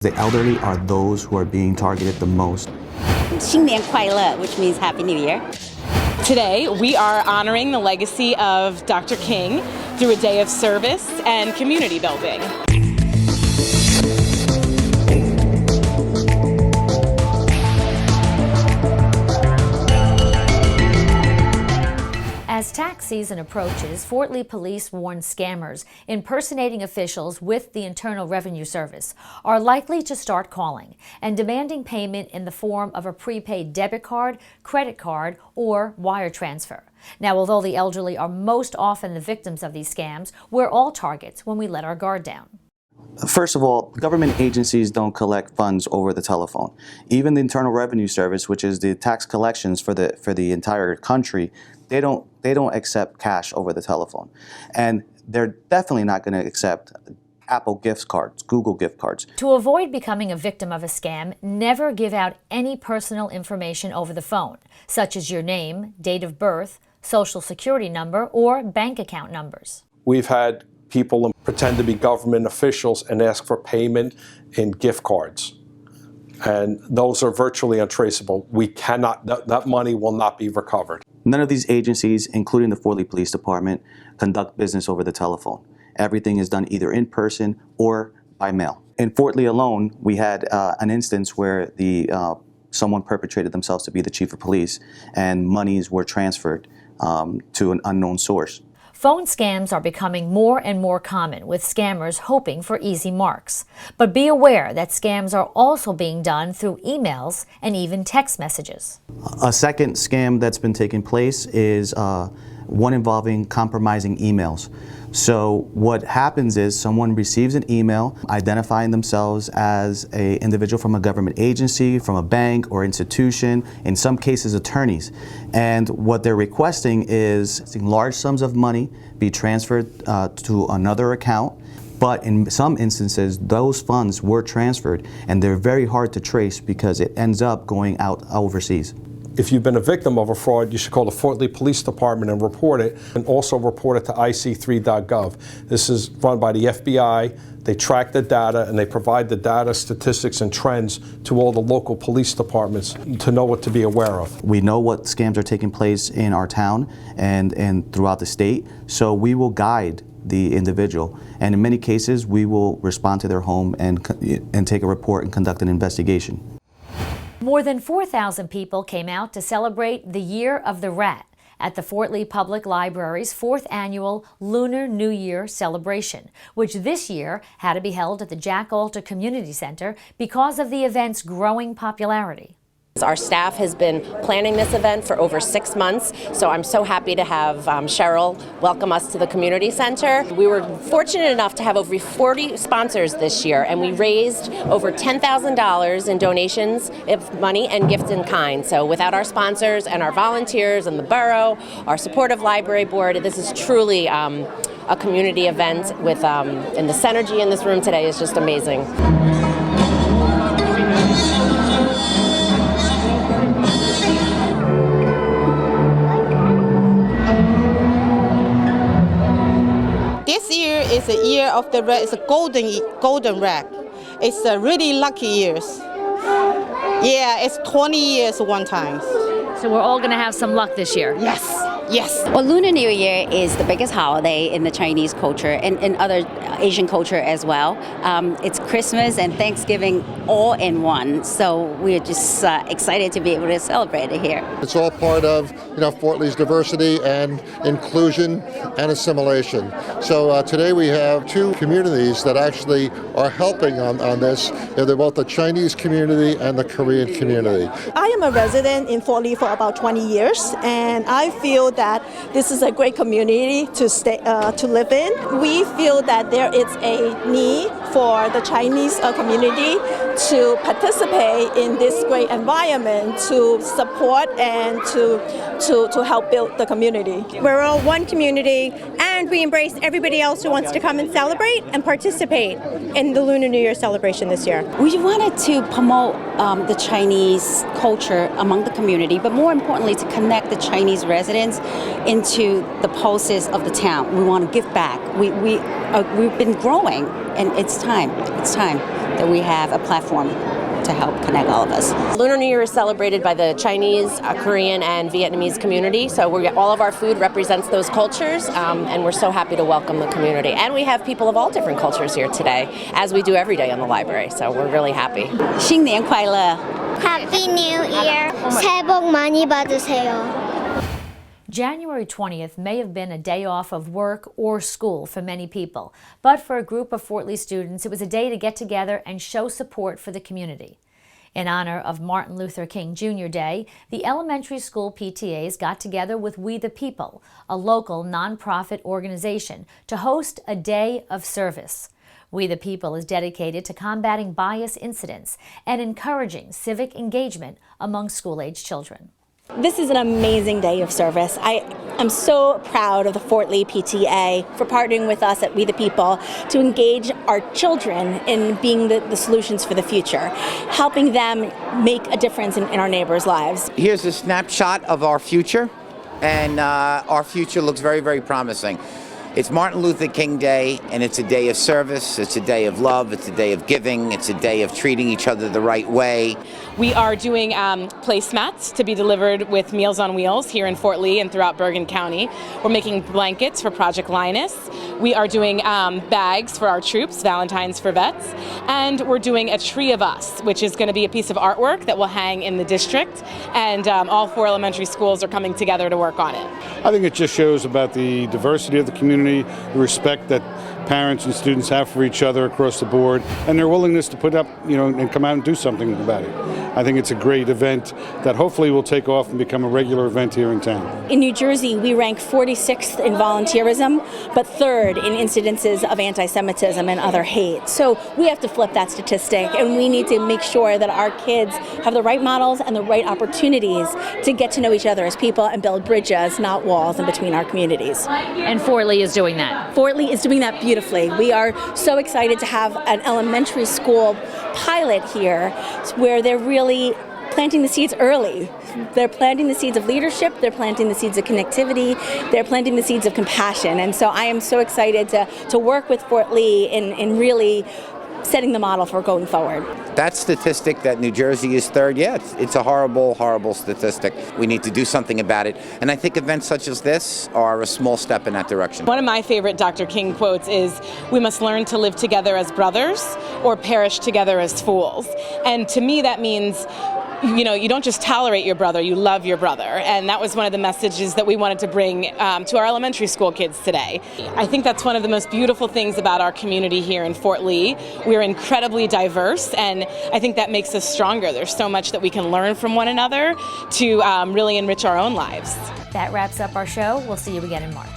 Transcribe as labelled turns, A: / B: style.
A: The elderly are those who are being targeted the most.
B: 新年快乐, which means Happy New Year.
C: Today, we are honoring the legacy of Dr. King through a day of service and community building.
D: As tax season approaches, Fort Lee police warn scammers impersonating officials with the Internal Revenue Service are likely to start calling and demanding payment in the form of a prepaid debit card, credit card, or wire transfer. Now, although the elderly are most often the victims of these scams, we're all targets when we let our guard down.
A: First of all, government agencies don't collect funds over the telephone. Even the Internal Revenue Service, which is the tax collections for the entire country, they don't accept cash over the telephone. And they're definitely not going to accept Apple gift cards, Google gift cards.
D: To avoid becoming a victim of a scam, never give out any personal information over the phone, such as your name, date of birth, social security number, or bank account numbers.
E: We've had people pretend to be government officials and ask for payment in gift cards. And those are virtually untraceable. We cannot, that money will not be recovered.
A: None of these agencies, including the Fort Lee Police Department, conduct business over the telephone. Everything is done either in person or by mail. In Fort Lee alone, we had an instance where someone perpetrated themselves to be the chief of police, and monies were transferred to an unknown source.
D: Phone scams are becoming more and more common, with scammers hoping for easy marks. But be aware that scams are also being done through emails and even text messages.
A: A second scam that's been taking place is one involving compromising emails. So what happens is someone receives an email identifying themselves as an individual from a government agency, from a bank or institution, in some cases attorneys. And what they're requesting is large sums of money be transferred to another account. But in some instances, those funds were transferred, and they're very hard to trace because it ends up going out overseas.
E: If you've been a victim of a fraud, you should call the Fort Lee Police Department and report it, and also report it to ic3.gov. This is run by the FBI. They track the data, and they provide the data, statistics, and trends to all the local police departments to know what to be aware of.
A: We know what scams are taking place in our town and throughout the state, so we will guide the individual. And in many cases, we will respond to their home and take a report and conduct an investigation.
D: More than 4,000 people came out to celebrate the Year of the Rat at the Fort Lee Public Library's 4th annual Lunar New Year celebration, which this year had to be held at the Jack Alter Community Center because of the event's growing popularity.
F: Our staff has been planning this event for over 6 months, so I'm so happy to have Cheryl welcome us to the community center. We were fortunate enough to have over 40 sponsors this year, and we raised over $10,000 in donations of money and gifts in kind. So without our sponsors and our volunteers and the borough, our supportive library board, this is truly a community event with, and the synergy in this room today is just amazing.
G: This year is a year of the rat. It's a golden rat. It's a really lucky years. Yeah, it's 20 years one time.
D: So we're all going to have some luck this year.
G: Yes, yes.
B: Well, Lunar New Year is the biggest holiday in the Chinese culture and in other Asian culture as well. It's Christmas and Thanksgiving all in one, so we're just excited to be able to celebrate it here.
H: It's all part of Fort Lee's diversity and inclusion and assimilation. So today we have two communities that actually are helping on this. They're both the Chinese community and the Korean community.
I: I am a resident in Fort Lee for about 20 years, and I feel that this is a great community to live in. We feel that there is a need for the Chinese community to participate in this great environment, to support and to help build the community.
J: We're all one community, and we embrace everybody else who wants to come and celebrate and participate in the Lunar New Year celebration this year.
B: We wanted to promote the Chinese culture among the community, but more importantly, to connect the Chinese residents into the pulses of the town. We want to give back. We've been growing, and it's time. It's time. that we have a platform to help connect all of us.
F: Lunar New Year is celebrated by the Chinese, Korean, and Vietnamese community. So all of our food represents those cultures, and we're so happy to welcome the community. And we have people of all different cultures here today, as we do every day in the library. So we're really happy.
B: 新年快乐!
K: Happy New Year! 새해 복 많이 받으세요.
D: January 20th may have been a day off of work or school for many people, but for a group of Fort Lee students, it was a day to get together and show support for the community. In honor of Martin Luther King Jr. Day, the elementary school PTAs got together with We the People, a local nonprofit organization, to host a day of service. We the People is dedicated to combating bias incidents and encouraging civic engagement among school-age children.
I: This is an amazing day of service. I am so proud of the Fort Lee PTA for partnering with us at We the People to engage our children in being the solutions for the future, helping them make a difference in our neighbors' lives.
L: Here's a snapshot of our future, and our future looks very, very promising. It's Martin Luther King Day, and it's a day of service, it's a day of love, it's a day of giving, it's a day of treating each other the right way.
C: We are doing placemats to be delivered with Meals on Wheels here in Fort Lee and throughout Bergen County. We're making blankets for Project Linus. We are doing bags for our troops, Valentine's for Vets. And we're doing a Tree of Us, which is going to be a piece of artwork that will hang in the district. And all 4 elementary schools are coming together to work on it.
M: I think it just shows about the diversity of the community, the respect that parents and students have for each other across the board, and their willingness to put up, and come out and do something about it. I think it's a great event that hopefully will take off and become a regular event here in town.
I: In New Jersey, we rank 46th in volunteerism, but 3rd in incidences of anti-Semitism and other hate. So we have to flip that statistic, and we need to make sure that our kids have the right models and the right opportunities to get to know each other as people and build bridges, not walls, in between our communities.
D: And Fort Lee is doing that.
I: Fort Lee is doing that beautifully. We are so excited to have an elementary school pilot here where they're really planting the seeds early. They're planting the seeds of leadership, they're planting the seeds of connectivity, they're planting the seeds of compassion. And so I am so excited to work with Fort Lee in really setting the model for going forward.
L: That statistic that New Jersey is 3rd, yeah, it's a horrible, horrible statistic. We need to do something about it. And I think events such as this are a small step in that direction.
C: One of my favorite Dr. King quotes is, "We must learn to live together as brothers or perish together as fools." And to me that means, you don't just tolerate your brother, you love your brother. And that was one of the messages that we wanted to bring to our elementary school kids today. I think that's one of the most beautiful things about our community here in Fort Lee. We're incredibly diverse, and I think that makes us stronger. There's so much that we can learn from one another to really enrich our own lives.
D: That wraps up our show. We'll see you again in March.